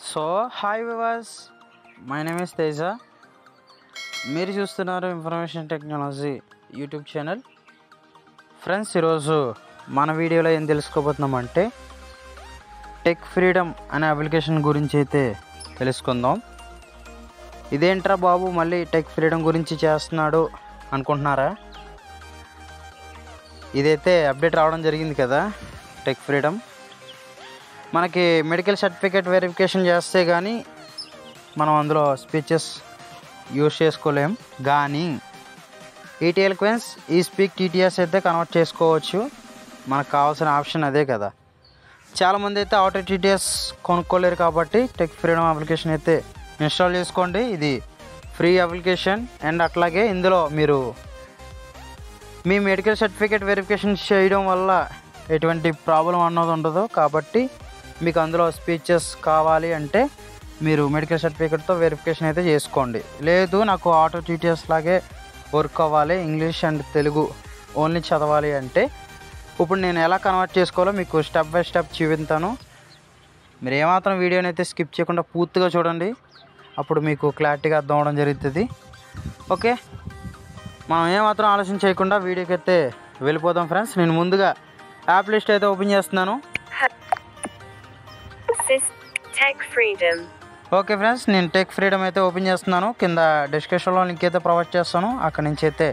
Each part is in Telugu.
So hi viewers, my name is Teja. మీరు చూస్తున్నారు information technology YouTube channel. Friends, ఈరోజు మన వీడియోలో ఏం తెలుసుకోబోతున్నామంటే టెక్ ఫ్రీడమ్ అనే అప్లికేషన్ గురించి అయితే తెలుసుకుందాం. ఇదేంట్రా బాబు మళ్ళీ టెక్ ఫ్రీడమ్ గురించి చేస్తున్నాడు అనుకుంటున్నారా? ఇదైతే అప్డేట్ రావడం జరిగింది కదా. టెక్ ఫ్రీడమ్ మనకి మెడికల్ సర్టిఫికేట్ వెరిఫికేషన్ చేస్తే కానీ మనం అందులో స్పీచెస్ యూజ్ చేసుకోలేం, కానీ ఈటీఎల్ క్వెన్స్ ఈ స్పీక్ టీటీఎస్ అయితే కన్వర్ట్ చేసుకోవచ్చు. మనకు కావాల్సిన ఆప్షన్ అదే కదా. చాలామంది అయితే ఆటో టీటీఎస్ కొనుక్కోలేరు కాబట్టి టెక్ ఫ్రీడమ్ అప్లికేషన్ అయితే ఇన్స్టాల్ చేసుకోండి. ఇది ఫ్రీ అప్లికేషన్ అండ్ అట్లాగే ఇందులో మీరు మీ మెడికల్ సర్టిఫికేట్ వెరిఫికేషన్ చేయడం వల్ల ఎటువంటి ప్రాబ్లం అన్నది ఉండదు. కాబట్టి మీకు అందులో స్పీచెస్ కావాలి అంటే మీరు మెడికల్ సర్టిఫికేట్తో వెరిఫికేషన్ అయితే చేసుకోండి. లేదు నాకు ఆటో టీటీఎస్ లాగే వర్క్ అవ్వాలి, ఇంగ్లీష్ అండ్ తెలుగు ఓన్లీ చదవాలి అంటే ఇప్పుడు నేను ఎలా కన్వర్ట్ చేసుకోవాలో మీకు స్టెప్ బై స్టెప్ చూపిస్తాను. మీరు ఏమాత్రం వీడియోని అయితే స్కిప్ చేయకుండా పూర్తిగా చూడండి, అప్పుడు మీకు క్లారిటీగా అర్థం అవడం జరుగుతుంది. ఓకే, మనం ఏమాత్రం ఆలోచన చేయకుండా వీడియోకి అయితే వెళ్ళిపోదాం ఫ్రెండ్స్. నేను ముందుగా యాప్ లిస్ట్ అయితే ఓపెన్ చేస్తున్నాను. ఓకే ఫ్రెండ్స్, నేను టెక్ ఫ్రీడమ్ అయితే ఓపెన్ చేస్తున్నాను. కింద డిస్క్రిప్షన్లో లింక్ అయితే ప్రొవైడ్ చేస్తాను, అక్కడి నుంచి అయితే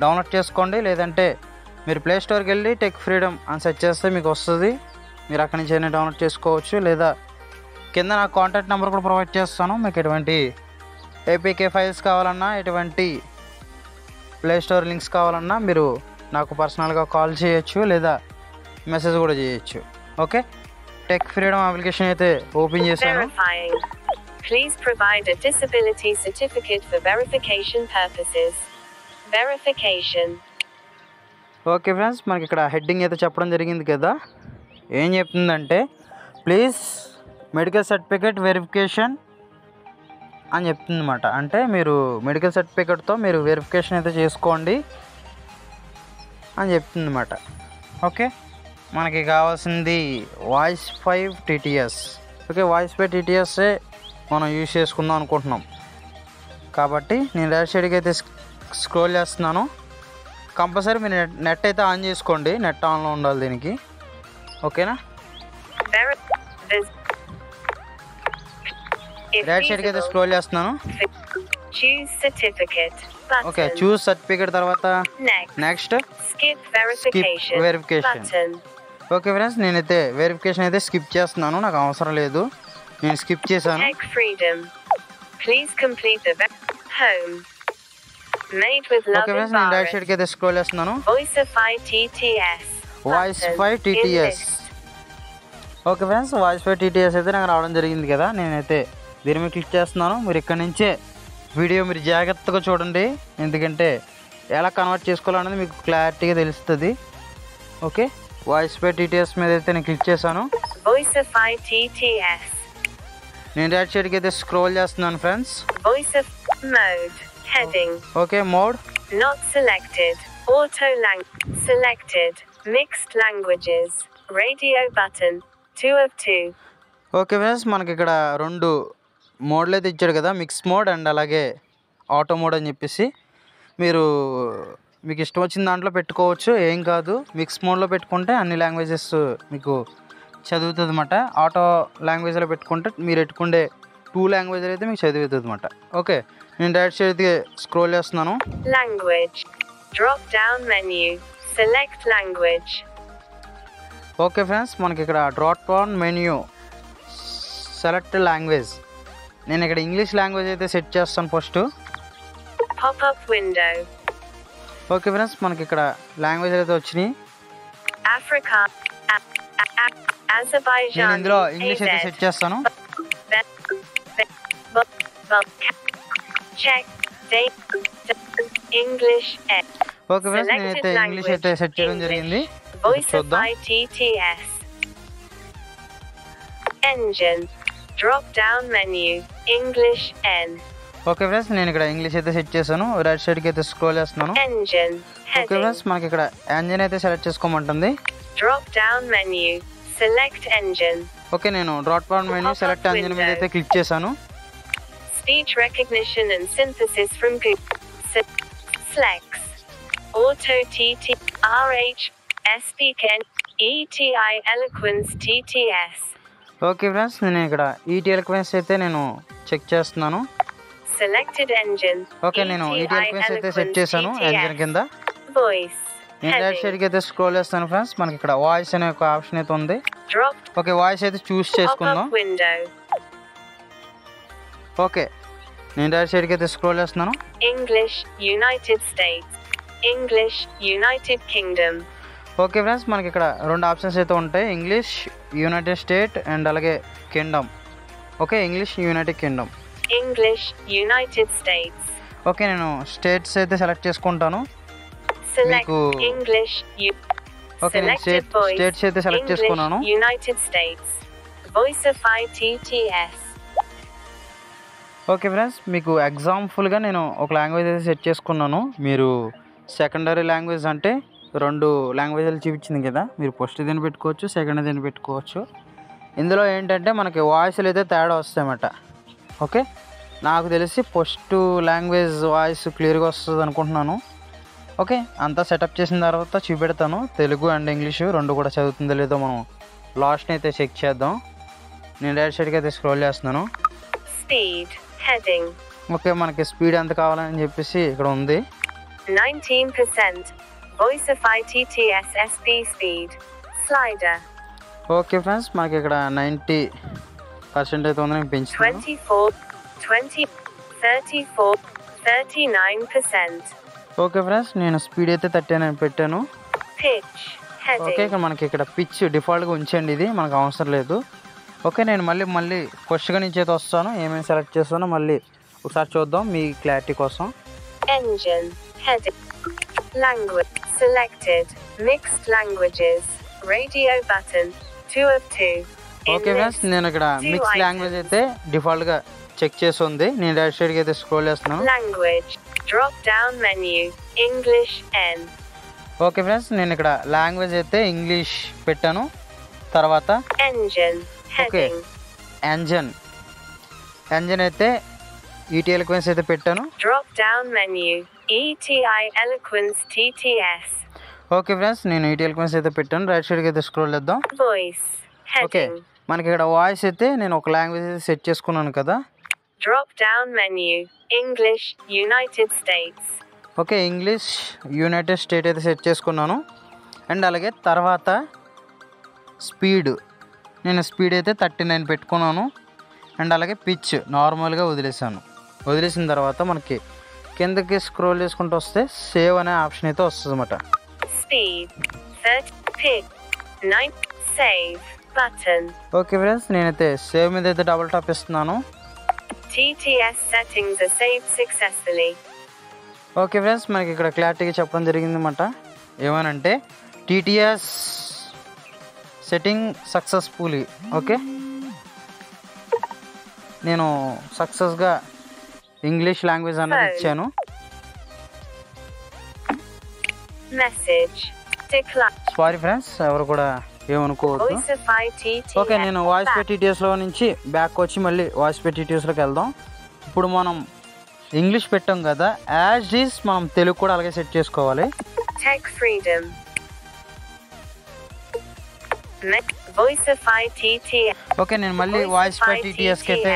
డౌన్లోడ్ చేసుకోండి. లేదంటే మీరు ప్లే స్టోర్కి వెళ్ళి టెక్ ఫ్రీడమ్ అని సెర్చ్ చేస్తే మీకు వస్తుంది, మీరు అక్కడి నుంచి అయినా డౌన్లోడ్ చేసుకోవచ్చు. లేదా కింద నా కాంటాక్ట్ నెంబర్ కూడా ప్రొవైడ్ చేస్తాను. మీకు ఎటువంటి ఏపీకే ఫైల్స్ కావాలన్నా, ఎటువంటి ప్లే స్టోర్ లింక్స్ కావాలన్నా మీరు నాకు పర్సనల్గా కాల్ చేయొచ్చు, లేదా మెసేజ్ కూడా చేయొచ్చు. ఓకే, టెక్ ఫ్రీడమ్ అప్లికేషన్ అయితే ఓపెన్ చేశాను. Please provide a disability certificate for verification purposes. Verification. Okay friends, మనకి ఇక్కడ హెడ్డింగ్ అయితే చెప్పడం జరిగింది కదా. ఏం చెప్తుందంటే ప్లీజ్ మెడికల్ సర్టిఫికేట్ వెరిఫికేషన్ అని చెప్తుంది అన్నమాట. అంటే మీరు మెడికల్ సర్టిఫికేట్తో మీరు వెరిఫికేషన్ అయితే చేసుకోండి అని చెప్తుంది అన్నమాట. ఓకే, మనకి కావాల్సింది వాయిస్ 5 టీటీఎస్. ఓకే, వాయిస్ 5 టీటీఎస్ఏ మనం యూజ్ చేసుకుందాం అనుకుంటున్నాం కాబట్టి నేను రైట్ సైడ్కి అయితే స్క్రోల్ చేస్తున్నాను. కంపల్సరీ మీరు నెట్ అయితే ఆన్ చేసుకోండి, నెట్ ఆన్లో ఉండాలి దీనికి. ఓకేనా, రైట్ సైడ్కి అయితే స్క్రోల్ చేస్తున్నాను. ఓకే, చూస్ సర్టిఫికేట్ తర్వాత next skip verification. Okay friends, నేనైతే వెరిఫికేషన్ అయితే స్కిప్ చేస్తున్నాను, నాకు అవసరం లేదు, నేను స్కిప్ చేశాను. ఓకే ఫ్రెండ్స్, నేను రైట్ సైడ్కి అయితే స్క్రోల్ చేస్తున్నాను. Voice 5 TTS. Okay friends, voice 5 TTS అయితే నాకు రావడం జరిగింది కదా. నేనైతే దీని మీద క్లిక్ చేస్తున్నాను. మీరు ఇక్కడి నుంచే వీడియో మీరు జాగ్రత్తగా చూడండి, ఎందుకంటే ఎలా కన్వర్ట్ చేసుకోవాలనేది మీకు క్లారిటీగా తెలుస్తుంది. ఓకే, వాయిస్ 5 టీటీఎస్ మీద అయితే నేను క్లిక్ చేశాను. నేను రైట్ సైడ్కి అయితే స్క్రోల్ చేస్తున్నాను friends. Okay, mode not selected, auto selected, mixed languages, radio button 2 of 2. Okay friends, మనకి ఇక్కడ 2 మోడ్లు అయితే ఇచ్చాడు కదా, మిక్స్ మోడ్ అండ్ అలాగే ఆటో మోడ్ అని చెప్పేసి. మీకు ఇష్టం వచ్చిన దాంట్లో పెట్టుకోవచ్చు, ఏం కాదు. మిక్స్ మోడ్లో పెట్టుకుంటే అన్ని లాంగ్వేజెస్ మీకు చదువుతుంది అన్నమాట. ఆటో లాంగ్వేజ్లో పెట్టుకుంటే మీరు పెట్టుకుంటే 2 లాంగ్వేజ్లు అయితే మీకు చదువుతుంది అన్నమాట. ఓకే, నేను రైట్ సైడ్ స్క్రోల్ చేస్తున్నాను. Language drop down menu, select language. Okay friends, మనకి ఇక్కడ drop down menu, select language. నేను ఇక్కడ ఇంగ్లీష్ లాంగ్వేజ్ అయితే సెట్ చేస్తాను first. Popup window. Okay friends, మనకి ఇక్కడ లాంగ్వేజ్ అయితే వచ్చినాయి. Africa, Azerbaijan. నేను ఇందులో ఇంగ్లీష్ అయితే సెట్ చేస్తాను. ఇంగ్లీష్. ఓకే ఫ్రెండ్స్, నేనైతే ఇంగ్లీష్ అయితే సెట్ చేయడం జరిగింది. చూద్దాం. Engine drop down menu, English N. Okay friends, నేను ఇక్కడ ఇంగ్లీష్ అయితే సెట్ చేశాను. రైట్ సైడ్కి అయితే స్క్రోల్ చేస్తున్నాను. Engine ఓకే ఫ్రెండ్స్, మనకి ఇక్కడ ఎంజిన్ అయితే సెలెక్ట్ చేసుకోమంటుంది. drop down menu, Select engine. Okay నేను drop down menu select engine మీద అయితే క్లిక్ చేశాను. Speech recognition and synthesis from Google. Flex. Auto TT RH SPKN ETI Eloquence TTS. Okay friends నేను ఇక్కడ ఈటీ ఎలక్వెన్స్ అయితే నేను చెక్ చేస్తున్నాను. Selected engine. ఓకే నేను ఈటీ ఎలక్వెన్స్ అయితే సెట్ చేశాను ఎంజిన్ కింద. Voice. నేను రైట్ సైడ్కి అయితే స్క్రోల్ చేస్తాను ఫ్రెండ్స్. మనకి ఇక్కడ వాయిస్ అనే ఒక ఆప్షన్ అయితే ఉంది. ఓకే వాయిస్ అయితే చూస్ చేసుకుందాం. ఓకే నేను రైట్ సైడ్కి అయితే స్క్రోల్ చేస్తున్నాను. English United States. English United Kingdom. Okay friends మనకి ఇక్కడ రెండు ఆప్షన్స్ అయితే ఉంటాయి, ఇంగ్లీష్ యునైటెడ్ స్టేట్ అండ్ అలాగే Kingdom. Okay English United Kingdom. English United States. Okay నేను స్టేట్స్ అయితే సెలెక్ట్ చేసుకుంటాను. Select English. ఓకే నేను స్టేట్స్ అయితే సెలెక్ట్ చేసుకున్నాను. United States. Voicify TTS. Okay friends మీకు ఎగ్జాంపుల్గా నేను ఒక లాంగ్వేజ్ అయితే సెట్ చేసుకున్నాను. మీరు సెకండరీ లాంగ్వేజ్ అంటే రెండు లాంగ్వేజ్లు చూపించింది కదా, మీరు ఫస్ట్ దీన్ని పెట్టుకోవచ్చు, సెకండ్ దీన్ని పెట్టుకోవచ్చు. ఇందులో ఏంటంటే మనకి వాయిస్లు అయితే తేడా వస్తాయన్నమాట. ఓకే నాకు తెలిసి ఫస్ట్ లాంగ్వేజ్ వాయిస్ క్లియర్గా వస్తుంది అనుకుంటున్నాను. ఓకే అంతా సెటప్ చేసిన తర్వాత చూపెడతాను. తెలుగు అండ్ ఇంగ్లీషు రెండు కూడా చదువుతుందో లేదో మనం లాస్ట్ని అయితే చెక్ చేద్దాం. నేను రైట్ సైడ్కి అయితే స్క్రోల్ చేస్తున్నాను. Speed heading. ఓకే మనకి స్పీడ్ ఎంత కావాలని చెప్పేసి ఇక్కడ ఉంది. 19%. Voicify TTS SP speed. Slider. Okay friends మనకి ఇక్కడ 90% అయితే ఉంది. నేను పెంచుతాను. 24, 20, 34, 39%. ఓకే ఫ్రెండ్స్ నేను స్పీడ్ అయితే 30 పెట్టాను. Pitch heading. ఓకే ఇక్కడ మనకి ఇక్కడ పిచ్ డిఫాల్ట్గా ఉంచండి, ఇది మనకు అవసరం లేదు. ఓకే నేను మళ్ళీ ఫస్ట్గా నుంచి అయితే వస్తాను, ఏమేమి సెలెక్ట్ చేస్తానో మళ్ళీ ఒకసారి చూద్దాం మీ క్లారిటీ కోసం. Engine heading. Language selected. Mixed languages. Radio button. 2 of 2. Okay friends నేను ఇక్కడ మిక్స్ లాంగ్వేజ్ అయితే డిఫాల్ట్గా చెక్ చేసి ఉంది. నేను రైట్ సైడ్కి అయితే స్క్రోల్ చేస్తున్నాను. Language. Drop down menu. English N. Okay friends నేను ఇక్కడ లాంగ్వేజ్ అయితే ఇంగ్లీష్ పెట్టాను. తర్వాత Engine ఓకే heading. ఎంజిన్ అయితే ఈటీ ఎలక్వెన్స్ అయితే పెట్టాను. Drop down menu. ETI Eloquence TTS. Okay friends నేను ఈటీ ఎలక్వెన్స్ అయితే పెట్టాను. రైట్ సైడ్కి అయితే స్క్రోల్ చేద్దాం. Voice okay heading. మనకి ఇక్కడ వాయిస్ అయితే నేను ఒక లాంగ్వేజ్ అయితే సెట్ చేసుకున్నాను కదా. Drop down menu. English United States. Okay English United state అయితే సెట్ చేసుకున్నాను. అండ్ అలాగే తర్వాత స్పీడ్ నేను స్పీడ్ అయితే 39 పెట్టుకున్నాను. అండ్ అలాగే పిచ్ నార్మల్గా వదిలేసిన తర్వాత మనకి కిందకి స్క్రోల్ చేసుకుంటూ వస్తే సేవ్ అనే ఆప్షన్ అయితే వస్తుంది అన్నమాట. Speed 30 pick 9 save button. Okay friends నేనైతే సేవ్ మీద అయితే డబుల్ టాప్ ఇస్తున్నాను. TTS settings are saved successfully. Okay friends మనకి ఇక్కడ క్లారిటీగా చెప్పడం జరిగింది అన్నమాట. ఏమనంటే TTS సెట్టింగ్ సక్సెస్ఫుల్లీ. ఓకే నేను సక్సెస్గా ఇంగ్లీష్ లాంగ్వేజ్ అన్నది ఇచ్చాను. Message decline. సారీ ఫ్రెండ్స్ ఎవరు కూడా ఏమనుకోవద్దు. Voicify TTS. ఓకే నేను వాయిస్ పే టీటీఎస్లో నుంచి బ్యాక్ వచ్చి మళ్ళీ వాయిస్ పే టీటీఎస్లోకి వెళ్దాం. ఇప్పుడు మనం ఇంగ్లీష్ పెట్టాం కదా, యాజ్ ఈజ్ మనం తెలుగు కూడా అలాగే సెట్ చేసుకోవాలి. Tech freedom. Voicify TTS. Okay నేను మళ్ళీ వాయిస్ పే టీటీఎస్కి అయితే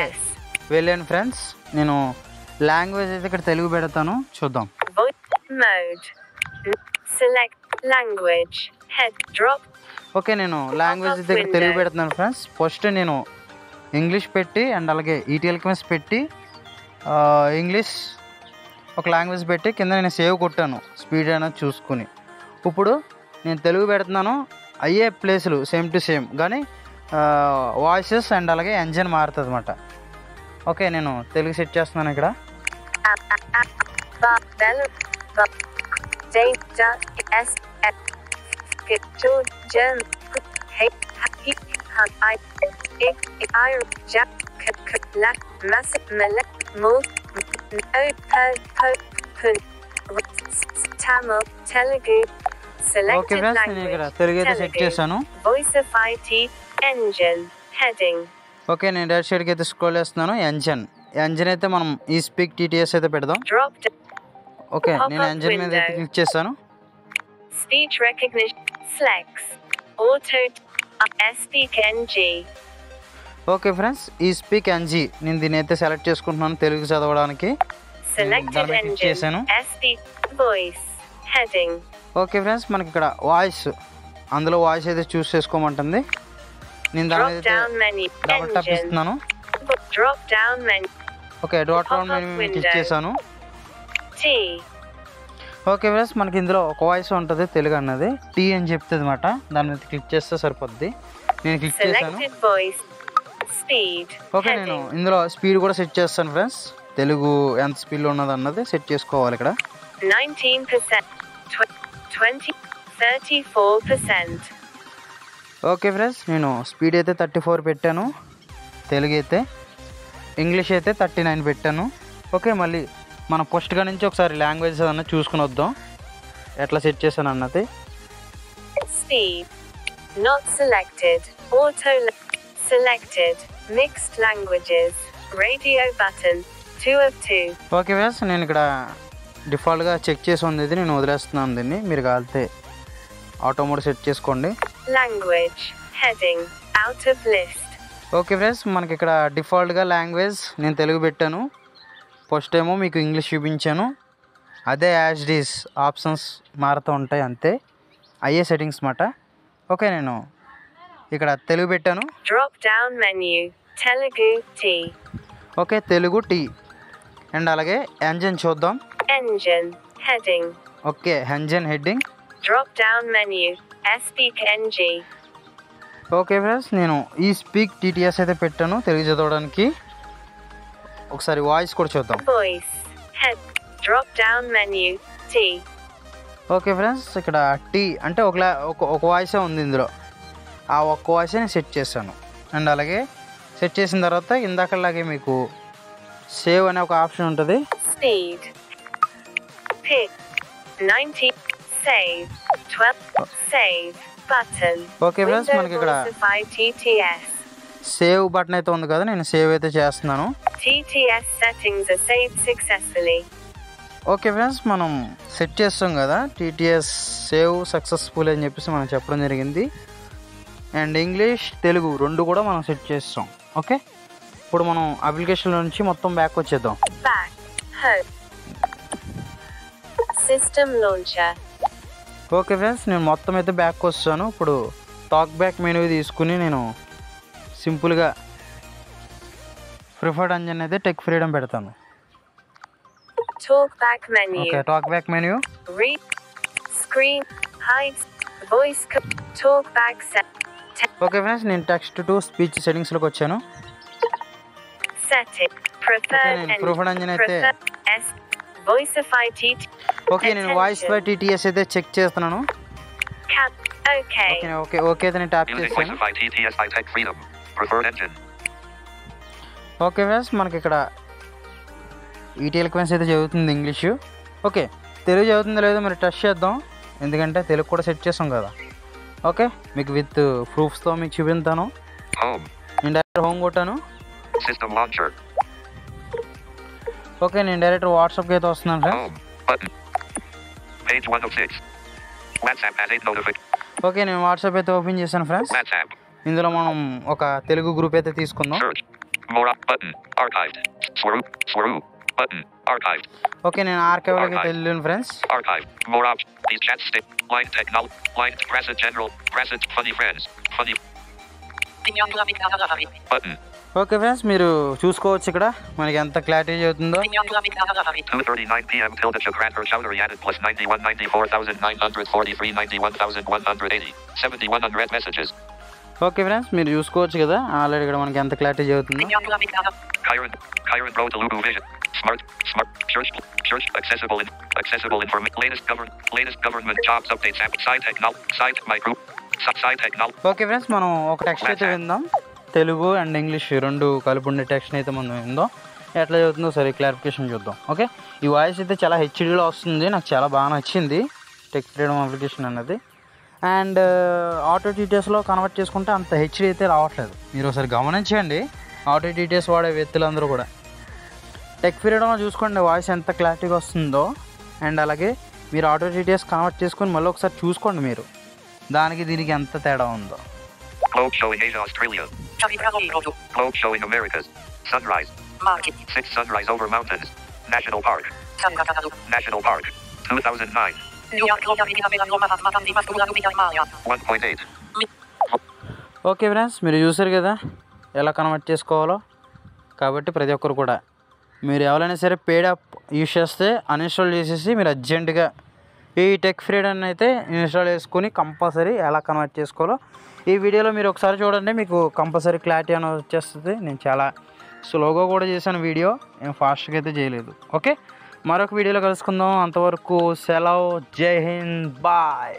వెళ్ళాను ఫ్రెండ్స్. నేను లాంగ్వేజ్ అయితే ఇక్కడ తెలుగు పెడతాను, చూద్దాం. Mode. Select language. Head drop. Okay నేను లాంగ్వేజ్ అయితే ఇక్కడ తెలుగు పెడుతున్నాను ఫ్రెండ్స్. ఫస్ట్ నేను ఇంగ్లీష్ పెట్టి అండ్ అలాగే ఈటీఎల్కిఎస్ పెట్టి ఇంగ్లీష్ ఒక లాంగ్వేజ్ పెట్టి కింద నేను సేవ్ కొట్టాను స్పీడ్ అనేది చూసుకుని. ఇప్పుడు నేను తెలుగు పెడుతున్నాను, అయ్యే ప్లేసులు సేమ్ టు సేమ్, కానీ వాయిసెస్ అండ్ అలాగే ఎంజిన్ మారుతుంది అన్నమాట. ఓకే నేను తెలుగు సెట్ చేస్తున్నాను ఇక్కడ. Tamil, Telugu, okay Selected friends, నేను ఇక్కడ language. తెలుగు అయితే సెట్ Telugu. చేశాను. Voicify T. Engine. Heading. Okay, నేను రైట్ సైడ్కి అయితే స్క్రోల్ చేస్తున్నాను. ఎంజన్ అయితే మనం ఈ స్పీక్ టీటీఎస్ అయితే పెడదాం. Drop down. ఓకే, Pop-up నేను ఎంజన్ మీద అయితే window. క్లిక్ చేశాను. Speech recognition. Flex. Auto. Speak NG. Okay friends, he speak NG నేను దీన్ని అయితే సెలెక్ట్ చేసుకుంటున్నాను తెలుగు చదవడానికి. Selected దాని మీద క్లిక్ engine. చేశాను. Speak. Voice. Heading. Okay friends, మనకి ఇక్కడ వాయిస్, అందులో వాయిస్ అయితే చూస్ చేసుకోమంటుంది. నేను దాని మీద Drop అయితే down menu. Double tap Engine. ఇస్తున్నాను. Drop down menu. Okay, drop down Pop-up menu click window. చేశాను. T. ఓకే ఫ్రెండ్స్, మనకి ఇందులో ఒక వాయిస్ ఉంటుంది తెలుగు అన్నది, టీ అని చెప్తుంది అనమాట. దాని మీద క్లిక్ చేస్తే సరిపోద్ది. నేను క్లిక్ చేశాను. Selected voice. Speed. ఓకే, నేను Heading. ఇందులో స్పీడ్ కూడా సెట్ చేస్తాను ఫ్రెండ్స్. తెలుగు ఎంత స్పీడ్లో ఉన్నది అన్నది సెట్ చేసుకోవాలి ఇక్కడ. 19%. 20. 34%. ఓకే ఫ్రెండ్స్, నేను స్పీడ్ అయితే 34 పెట్టాను, తెలుగు అయితే, ఇంగ్లీష్ అయితే 39 పెట్టాను. ఓకే, మళ్ళీ మన ఫస్ట్గా నుంచి ఒకసారి లాంగ్వేజ్ అన్నది చూసుకుని వద్దాం ఎట్లా సెట్ చేశాను అన్నది. Speed. Not selected. Auto. Selected. Mixed languages. Radio button. 2 of 2. Okay friends, నేను ఇక్కడ డిఫాల్ట్గా చెక్ చేసి ఉంది, ఇది నేను వదిలేస్తున్నాను దీన్ని. మీరు కాలితే ఆటో మోడ్ సెట్ చేసుకోండి. Language. Heading. Out of list. Okay friends, మనకి ఇక్కడ డిఫాల్ట్గా లాంగ్వేజ్ నేను తెలుగు పెట్టాను. ఫస్ట్ ఏమో మీకు ఇంగ్లీష్ చూపించాను, అదే యాజ్ డీస్ ఆప్షన్స్ మారుతూ ఉంటాయి అంతే, అయ్యే సెట్టింగ్స్ మాట. ఓకే, నేను ఇక్కడ తెలుగు పెట్టాను. Drop down menu. Telugu T. Okay, Telugu T. And అలాగే ఎంజన్ చూద్దాం. Engine. Heading. Okay, engine heading. Drop down menu. Speak NG. Okay friends, నేను ఈ స్పీక్ టీటీఎస్ అయితే పెట్టాను తెలుగు చదవడానికి. ఒకసారి వాయిస్ కూడా చూద్దాం. Voice. Head. Drop down menu. T. Okay friends, ఇక్కడ టీ అంటే ఒక వాయిసే ఉంది ఇందులో, ఆ ఒక్క వాయిసే నేను సెట్ చేశాను. అండ్ అలాగే సెట్ చేసిన తర్వాత ఇందాకలాగే మీకు సేవ్ అనే ఒక ఆప్షన్ ఉంటుంది. Speed. Pick. 90. Save. 12. Save. Button. Okay friends, మనకి ఇక్కడ Voicify TTS. సేవ్ బటన్ అయితే ఉంది కదా, నేను సేవ్ అయితే చేస్తున్నాను. TTS settings are saved successfully. Okay friends, మనం సెట్ చేస్తాం కదా టీటీఎస్ సేవ్ సక్సెస్ఫుల్ అని చెప్పేసి మనం చెప్పడం జరిగింది. అండ్ ఇంగ్లీష్ తెలుగు రెండు కూడా మనం సెట్ చేస్తాం. ఓకే, ఇప్పుడు మనం అప్లికేషన్ నుంచి మొత్తం బ్యాక్ వచ్చేద్దాం. Back. Home. System launcher. Okay friends, నేను మొత్తం అయితే బ్యాక్ వస్తాను. ఇప్పుడు టాక్ బ్యాక్ మెనూ తీసుకుని నేను సింపుల్గా ప్రిఫర్డ్ ఎంజన్ అయితే టెక్ ఫ్రీడమ్ పెడతాను. Talk back menu. Okay, talk back menu. Read. Screen. Hide. Voice. Talk back set. Okay friends, నేను టెక్స్ట్ టు స్పీచ్ సెట్టింగ్స్లోకి వచ్చాను. Setting. Preferred Okay, నేను preferred engine అయితే S. Voicify TT. ఓకే, నేను వాయిస్ బై టీటీఎస్ అయితే చెక్ చేస్తున్నాను. Cap. Okay. ఓకే అయితే నేను ట్యాప్ Using చేశాను. Voicify TTS by Tech Freedom. Preferred engine. Okay friends, మనకి ఇక్కడ ఈటీఎల్ క్వెన్స్ అయితే చదువుతుంది ఇంగ్లీషు. ఓకే, తెలుగు చదువుతుందో లేదో మరి టెస్ట్ చేద్దాం, ఎందుకంటే తెలుగు కూడా సెట్ చేస్తాం కదా. ఓకే, మీకు విత్ ప్రూఫ్స్తో మీకు చూపిస్తాను. Home. నేను డైరెక్ట్ హోమ్ కొట్టాను. System launcher. ఓకే, నేను డైరెక్ట్ వాట్సాప్కి అయితే వస్తున్నాను friends. Home. Button. Page 1 of 6. WhatsApp has 8 notifications. Okay, నేను వాట్సాప్ అయితే ఓపెన్ చేశాను ఫ్రెండ్స్. WhatsApp. ఇందులో మనం ఒక తెలుగు గ్రూప్ అయితే తీసుకుందాం. Search. More up button. Archived. Swoop. Button. Archived. Okay, నేను ఆర్కైవ్లోకి అయితే వెళ్ళాను friends. Archived. More up. These chats stick. Line technology. Line present general. Present funny friends. Funny. Button. Okay friends, మీరు చూసుకోవచ్చు ఇక్కడ మనకి ఎంత క్లారిటీ అవుతుందో. 2:39 p.m. Tilda Chakranthar Chowdhury added plus 91,94,943 91,180 71 unread messages. Okay friends, మీరు చూసుకోవచ్చు కదా ఆల్రెడీ ఇక్కడ మనకి ఎంత క్లారిటీ అవుతుందో. Kyron Pro Telugu Vision. Smart Church accessible information. Latest government jobs updates. Side my group. Side technology. Okay friends, మనం ఒక టెక్స్ట్ అయితే విందాం. తెలుగు అండ్ ఇంగ్లీష్ రెండు కలిపి ఉండే టెక్స్ట్ అయితే మనం విందాం, ఎట్లా చదువుతుందో సరే క్లారిఫికేషన్ చూద్దాం. ఓకే, ఈ వాయిస్ అయితే చాలా హెచ్డీలో వస్తుంది, నాకు చాలా బాగా నచ్చింది. టెక్ ఫ్రీడమ్ అప్లికేషన్ అనేది. అండ్ ఆటో టీటీఎస్లో కన్వర్ట్ చేసుకుంటే అంత హెచ్డీ అయితే రావట్లేదు. మీరు ఒకసారి గమనించండి, ఆటో టీటీఎస్ వాడే వ్యక్తులందరూ కూడా. టెక్ ఫ్రీడమ్లో చూసుకోండి వాయిస్ ఎంత క్లారిటీగా వస్తుందో. అండ్ అలాగే మీరు ఆటో టీటీఎస్ కన్వర్ట్ చేసుకొని మళ్ళీ ఒకసారి చూసుకోండి మీరు దానికి దీనికి ఎంత తేడా ఉందో. Globe showing Asia, Australia. Globe showing Americas. Sunrise. 6 sunrise over mountains. National Park. National Park. 2009. 1.8. Okay friends, మీరు చూసారు కదా ఎలా కన్వర్ట్ చేసుకోవాలో. కాబట్టి ప్రతి ఒక్కరు కూడా మీరు ఎవరైనా సరే పేడ్ యాప్ యూజ్ చేస్తే అన్ఇన్స్టాల్ చేసేసి మీరు అర్జెంటుగా ఈ టెక్ ఫ్రీడమ్ అయితే ఇన్స్టాల్ చేసుకొని కంపల్సరీ ఎలా కన్వర్ట్ చేసుకోవాలో ఈ వీడియోలో మీరు ఒకసారి చూడండి, మీకు కంపల్సరీ క్లారిటీ అనేది వచ్చేస్తుంది. నేను చాలా స్లోగా కూడా చేశాను వీడియో, ఏం ఫాస్ట్గా అయితే చేయలేదు. ఓకే, మరొక వీడియోలో కలుసుకుందాం. అంతవరకు సెలవు. జై హింద్, బాయ్.